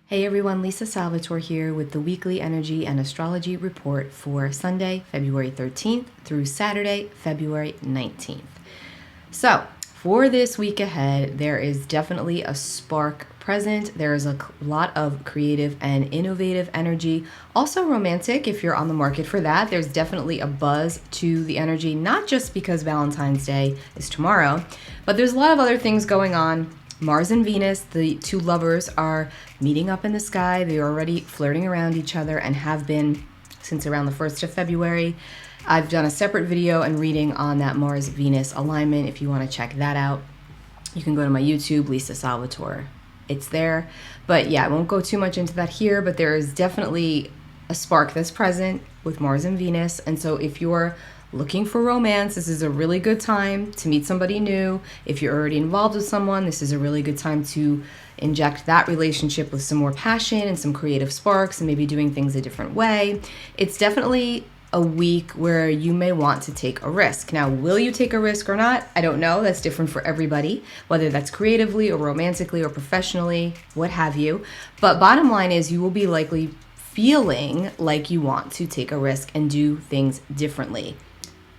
Hey everyone, Lisa Salvatore here with the weekly energy and astrology report for Sunday, February 13th through Saturday, February 19th. So, for this week ahead, there is definitely a spark present. There is a lot of creative and innovative energy. Also romantic, if you're on the market for that. There's definitely a buzz to the energy, not just because Valentine's Day is tomorrow, but there's a lot of other things going on. Mars and Venus, the two lovers, are meeting up in the sky. They're already flirting around each other and have been since around the 1st of February. I've done a separate video and reading on that Mars-Venus alignment. If you want to check that out, you can go to my YouTube, Lisa Salvatore. It's there. But yeah, I won't go too much into that here, but there is definitely a spark that's present with Mars and Venus. And so if you're looking for romance, this is a really good time to meet somebody new. If you're already involved with someone, this is a really good time to inject that relationship with some more passion and some creative sparks and maybe doing things a different way. It's definitely a week where you may want to take a risk. Now, will you take a risk or not? I don't know. That's different for everybody, whether that's creatively or romantically or professionally, what have you. But bottom line is you will be likely feeling like you want to take a risk and do things differently.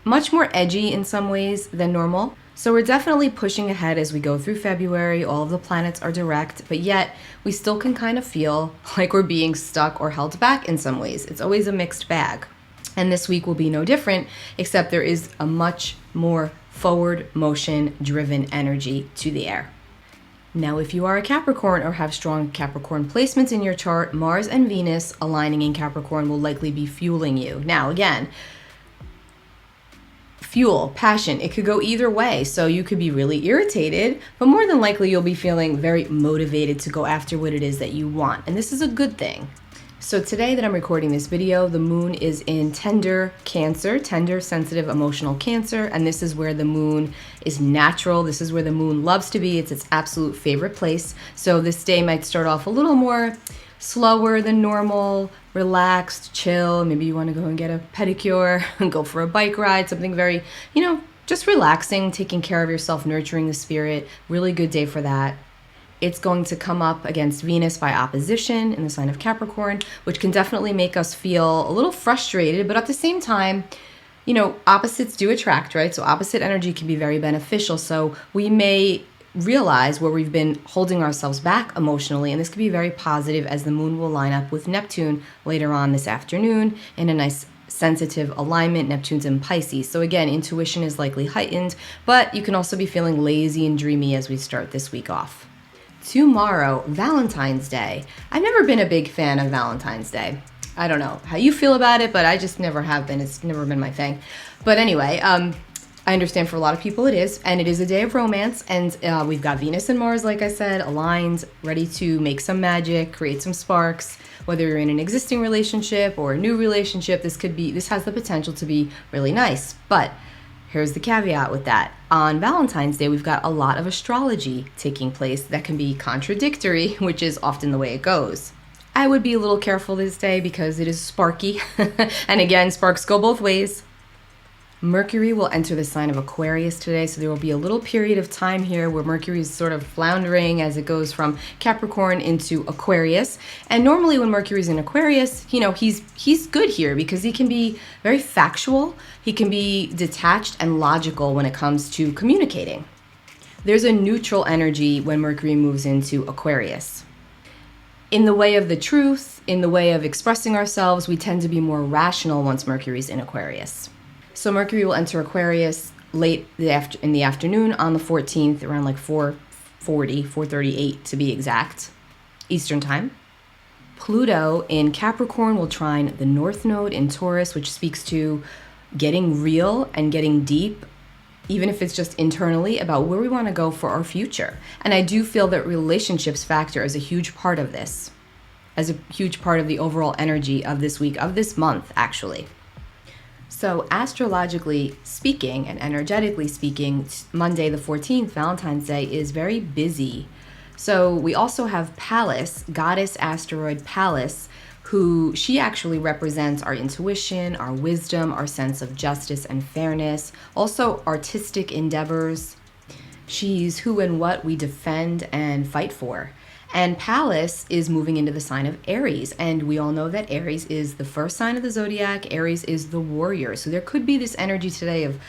Much more edgy in some ways than normal. So we're definitely pushing ahead as we go through February. All of the planets are direct, but yet we still can kind of feel like we're being stuck or held back in some ways. It's always a mixed bag. And this week will be no different, except there is a much more forward motion driven energy to the air. Now, if you are a Capricorn or have strong Capricorn placements in your chart, Mars and Venus aligning in Capricorn will likely be fueling you. Now, again, fuel, passion, it could go either way. So you could be really irritated, but more than likely you'll be feeling very motivated to go after what it is that you want. And this is a good thing. So today that I'm recording this video, the moon is in tender Cancer, tender, sensitive, emotional Cancer. And this is where the moon is natural. This is where the moon loves to be. It's its absolute favorite place. So this day might start off a little more slower than normal, relaxed, chill. Maybe you want to go and get a pedicure and go for a bike ride, something very, just relaxing, taking care of yourself, nurturing the spirit. Really good day for that. It's going to come up against Venus by opposition in the sign of Capricorn, which can definitely make us feel a little frustrated, but at the same time, opposites do attract, right? So opposite energy can be very beneficial. So we may realize where we've been holding ourselves back emotionally, and this could be very positive as the moon will line up with Neptune later on this afternoon in a nice sensitive alignment. Neptune's in Pisces. So again, intuition is likely heightened, but you can also be feeling lazy and dreamy as we start this week off. Tomorrow, Valentine's Day. I've never been a big fan of Valentine's Day. I don't know how you feel about it, but I just never have been. It's never been my thing. But anyway, I understand for a lot of people it is, and it is a day of romance, and we've got Venus and Mars, like I said, aligned, ready to make some magic, create some sparks. Whether you're in an existing relationship or a new relationship, this has the potential to be really nice. But here's the caveat with that. On Valentine's Day, we've got a lot of astrology taking place that can be contradictory, which is often the way it goes. I would be a little careful this day because it is sparky. And again, sparks go both ways. Mercury will enter the sign of Aquarius today, so there will be a little period of time here where Mercury is sort of floundering as it goes from Capricorn into Aquarius. And normally when Mercury's in Aquarius, he's good here because he can be very factual, he can be detached and logical when it comes to communicating. There's a neutral energy when Mercury moves into Aquarius. In the way of the truth, in the way of expressing ourselves, we tend to be more rational once Mercury's in Aquarius. So Mercury will enter Aquarius late in the afternoon on the 14th, around like 4:38 to be exact, Eastern time. Pluto in Capricorn will trine the North Node in Taurus, which speaks to getting real and getting deep, even if it's just internally, about where we want to go for our future. And I do feel that relationships factor as a huge part of this, as a huge part of the overall energy of this week, of this month, actually. So astrologically speaking and energetically speaking, Monday the 14th, Valentine's Day, is very busy. So we also have Pallas, goddess asteroid Pallas, who she actually represents our intuition, our wisdom, our sense of justice and fairness, also artistic endeavors. She's who and what we defend and fight for. And Pallas is moving into the sign of Aries. And we all know that Aries is the first sign of the zodiac. Aries is the warrior. So there could be this energy today of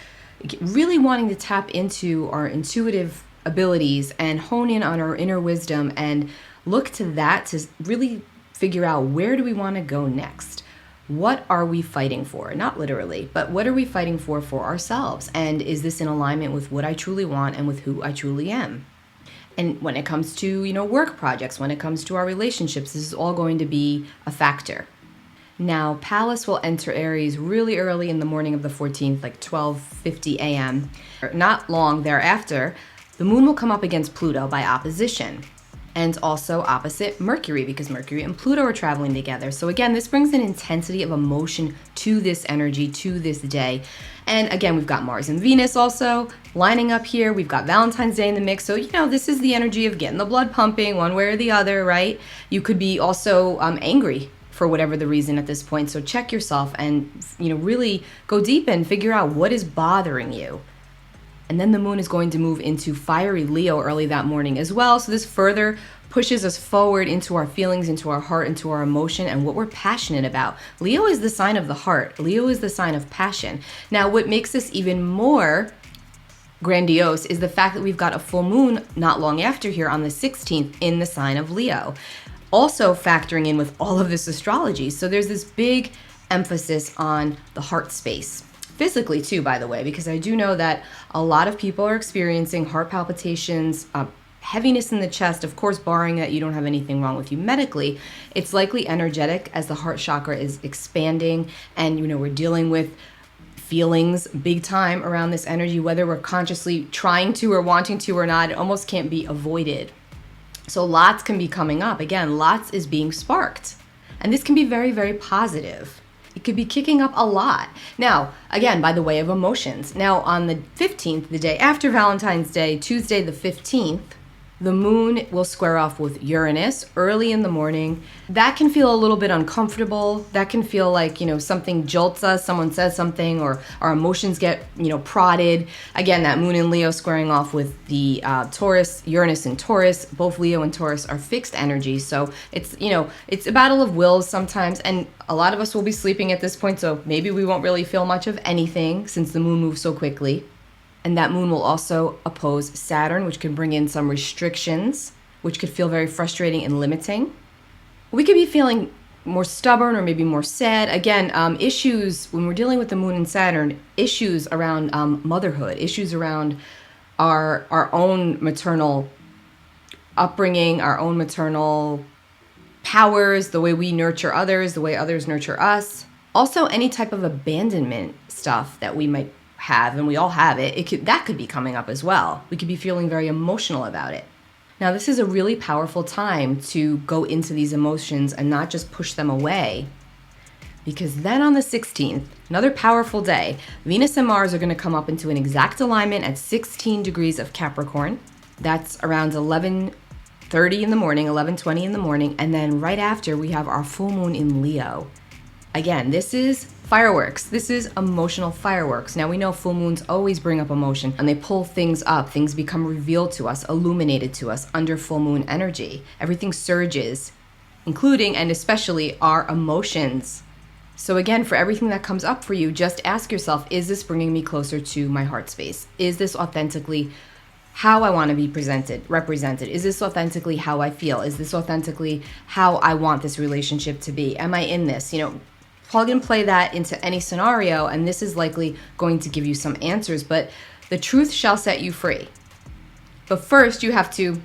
really wanting to tap into our intuitive abilities and hone in on our inner wisdom and look to that to really figure out, where do we want to go next? What are we fighting for? Not literally, but what are we fighting for ourselves? And is this in alignment with what I truly want and with who I truly am? And when it comes to, work projects, when it comes to our relationships, this is all going to be a factor. Now, Pallas will enter Aries really early in the morning of the 14th, like 12:50 a.m. Not long thereafter, the moon will come up against Pluto by opposition, and also opposite Mercury, because Mercury and Pluto are traveling together. So again, this brings an intensity of emotion to this energy, to this day. And again, we've got Mars and Venus also lining up here. We've got Valentine's Day in the mix. So, this is the energy of getting the blood pumping one way or the other, right? You could be also angry for whatever the reason at this point. So check yourself and, really go deep and figure out what is bothering you. And then the moon is going to move into fiery Leo early that morning as well. So this further pushes us forward into our feelings, into our heart, into our emotion, and what we're passionate about. Leo is the sign of the heart. Leo is the sign of passion. Now, what makes this even more grandiose is the fact that we've got a full moon not long after here on the 16th in the sign of Leo. Also factoring in with all of this astrology. So there's this big emphasis on the heart space. Physically too, by the way, because I do know that a lot of people are experiencing heart palpitations, heaviness in the chest, of course, barring that you don't have anything wrong with you medically. It's likely energetic as the heart chakra is expanding, and we're dealing with feelings big time around this energy, whether we're consciously trying to or wanting to or not. It almost can't be avoided. So lots can be coming up. Again, lots is being sparked, and this can be very, very positive. It could be kicking up a lot. Now, again, by the way of emotions. Now, on the 15th, the day after Valentine's Day, Tuesday the 15th, the moon will square off with Uranus early in the morning. That can feel a little bit uncomfortable. That can feel like, something jolts us, someone says something, or our emotions get, prodded. Again, that moon in Leo squaring off with the Taurus, Uranus and Taurus. Both Leo and Taurus are fixed energy. So it's, it's a battle of wills sometimes. And a lot of us will be sleeping at this point. So maybe we won't really feel much of anything since the moon moves so quickly. And that moon will also oppose Saturn, which can bring in some restrictions, which could feel very frustrating and limiting. We could be feeling more stubborn or maybe more sad. Again, issues when we're dealing with the moon and Saturn, issues around motherhood, issues around our own maternal upbringing, our own maternal powers, the way we nurture others, the way others nurture us. Also, any type of abandonment stuff that we might have, and we all have it, that could be coming up as well. We could be feeling very emotional about it. Now, this is a really powerful time to go into these emotions and not just push them away, because then on the 16th, another powerful day, Venus and Mars are going to come up into an exact alignment at 16 degrees of Capricorn. That's around 11:30 in the morning, 11:20 in the morning, and then right after we have our full moon in Leo. Again, this is fireworks. This is emotional fireworks. Now, we know full moons always bring up emotion, and they pull things up. Things become revealed to us, illuminated to us under full moon energy. Everything surges, including and especially our emotions. So again, for everything that comes up for you, just ask yourself, is this bringing me closer to my heart space? Is this authentically how I want to be represented? Is this authentically how I feel? Is this authentically how I want this relationship to be? Am I in this? Plug and play that into any scenario, and this is likely going to give you some answers, but the truth shall set you free. But first, you have to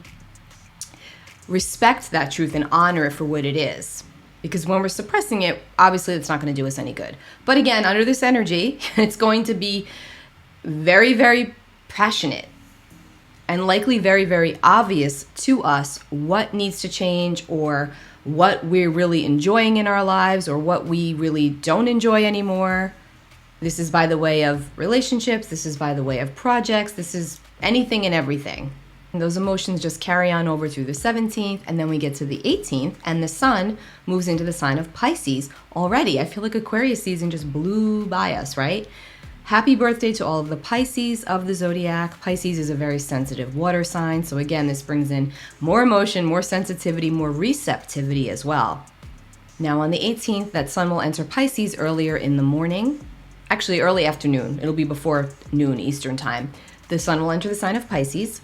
respect that truth and honor it for what it is. Because when we're suppressing it, obviously it's not going to do us any good. But again, under this energy, it's going to be very, very passionate and likely very, very obvious to us what needs to change, or what we're really enjoying in our lives, or what we really don't enjoy anymore. This is by the way of relationships. This is by the way of projects. This is anything and everything. And those emotions just carry on over through the 17th, and then we get to the 18th, and the sun moves into the sign of Pisces already. I feel like Aquarius season just blew by us, right? Happy birthday to all of the Pisces of the zodiac. Pisces is a very sensitive water sign. So again, this brings in more emotion, more sensitivity, more receptivity as well. Now on the 18th, that sun will enter Pisces earlier in the morning. Actually, early afternoon. It'll be before noon Eastern time. The sun will enter the sign of Pisces.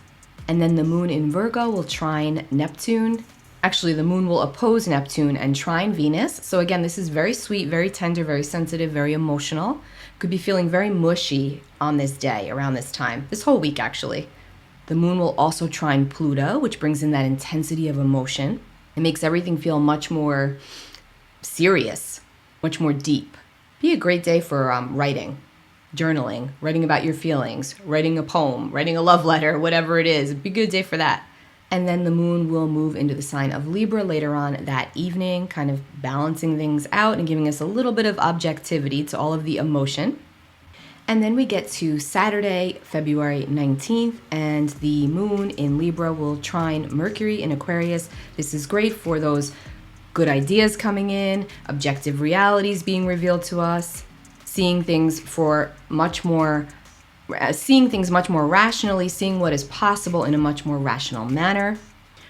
And then the moon in Virgo will trine Neptune. Actually, the moon will oppose Neptune and trine Venus. So again, this is very sweet, very tender, very sensitive, very emotional. Could be feeling very mushy on this day, around this time. This whole week, actually. The moon will also trine Pluto, which brings in that intensity of emotion. It makes everything feel much more serious, much more deep. Be a great day for writing, journaling, writing about your feelings, writing a poem, writing a love letter, whatever it is. It'd be a good day for that. And then the moon will move into the sign of Libra later on that evening, kind of balancing things out and giving us a little bit of objectivity to all of the emotion. And then we get to Saturday, February 19th, and the moon in Libra will trine Mercury in Aquarius. This is great for those good ideas coming in, objective realities being revealed to us, seeing things much more rationally, seeing what is possible in a much more rational manner.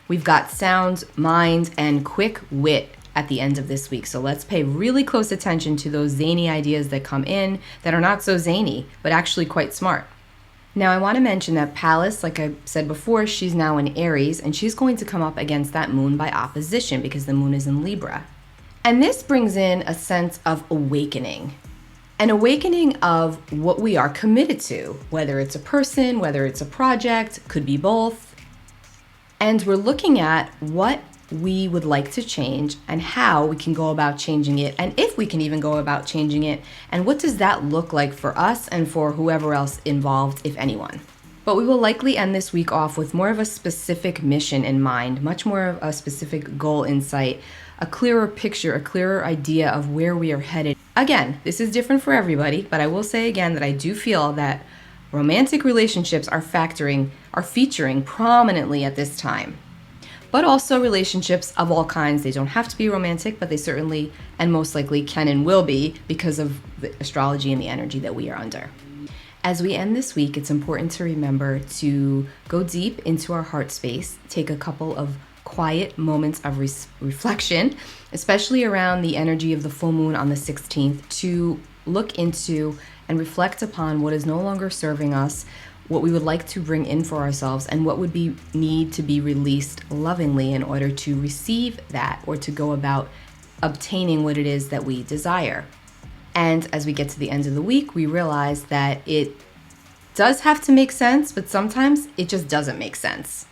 We've got sound, mind, and quick wit at the end of this week. So let's pay really close attention to those zany ideas that come in that are not so zany, but actually quite smart. Now, I want to mention that Pallas, like I said before, she's now in Aries, and she's going to come up against that moon by opposition because the moon is in Libra. And this brings in a sense of awakening. An awakening of what we are committed to, whether it's a person, whether it's a project, could be both. And we're looking at what we would like to change and how we can go about changing it, and if we can even go about changing it, and what does that look like for us and for whoever else involved, if anyone. But we will likely end this week off with more of a specific mission in mind, much more of a specific goal in sight, a clearer picture, a clearer idea of where we are headed. Again, this is different for everybody, but I will say again that I do feel that romantic relationships are featuring prominently at this time. But also relationships of all kinds. They don't have to be romantic, but they certainly and most likely can and will be because of the astrology and the energy that we are under. As we end this week, it's important to remember to go deep into our heart space, take a couple of quiet moments of reflection, especially around the energy of the full moon on the 16th, to look into and reflect upon what is no longer serving us, what we would like to bring in for ourselves, and what would need to be released lovingly in order to receive that or to go about obtaining what it is that we desire. And as we get to the end of the week, we realize that it does have to make sense, but sometimes it just doesn't make sense.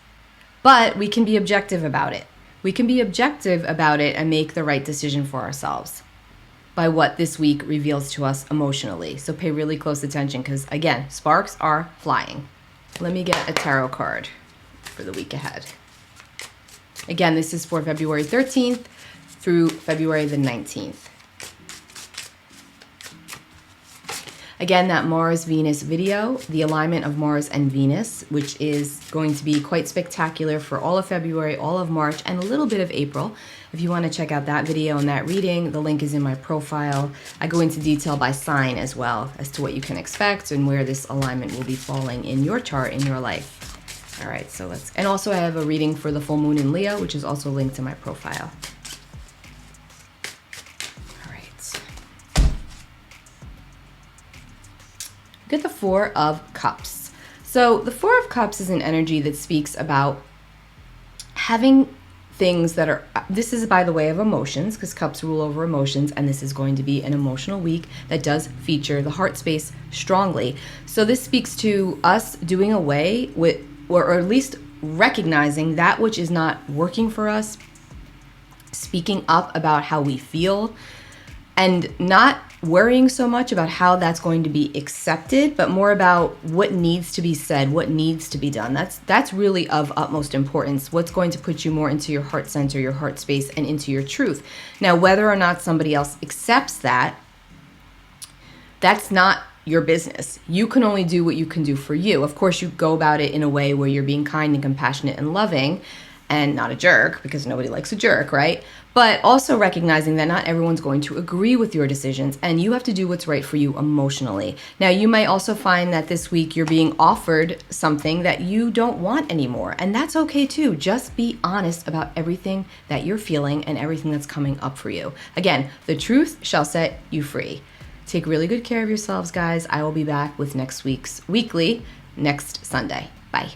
But we can be objective about it. We can be objective about it and make the right decision for ourselves by what this week reveals to us emotionally. So pay really close attention because, again, sparks are flying. Let me get a tarot card for the week ahead. Again, this is for February 13th through February the 19th. Again, that Mars-Venus video, the alignment of Mars and Venus, which is going to be quite spectacular for all of February, all of March, and a little bit of April. If you want to check out that video and that reading, the link is in my profile. I go into detail by sign as well as to what you can expect and where this alignment will be falling in your chart, in your life. All right, and also I have a reading for the full moon in Leo, which is also linked to my profile. Get the Four of Cups. So the Four of Cups is an energy that speaks about having things that are, this is by the way of emotions, because cups rule over emotions, and this is going to be an emotional week that does feature the heart space strongly. So this speaks to us doing away with, or at least recognizing that which is not working for us, speaking up about how we feel, and not worrying so much about how that's going to be accepted, but more about what needs to be said, what needs to be done. That's really of utmost importance. What's going to put you more into your heart center, your heart space, and into your truth. Now, whether or not somebody else accepts that, that's not your business. You can only do what you can do for you. Of course, you go about it in a way where you're being kind and compassionate and loving, and not a jerk, because nobody likes a jerk, right? But also recognizing that not everyone's going to agree with your decisions, and you have to do what's right for you emotionally. Now, you might also find that this week you're being offered something that you don't want anymore, and that's okay too. Just be honest about everything that you're feeling and everything that's coming up for you. Again, the truth shall set you free. Take really good care of yourselves, guys. I will be back with next week's weekly next Sunday. Bye.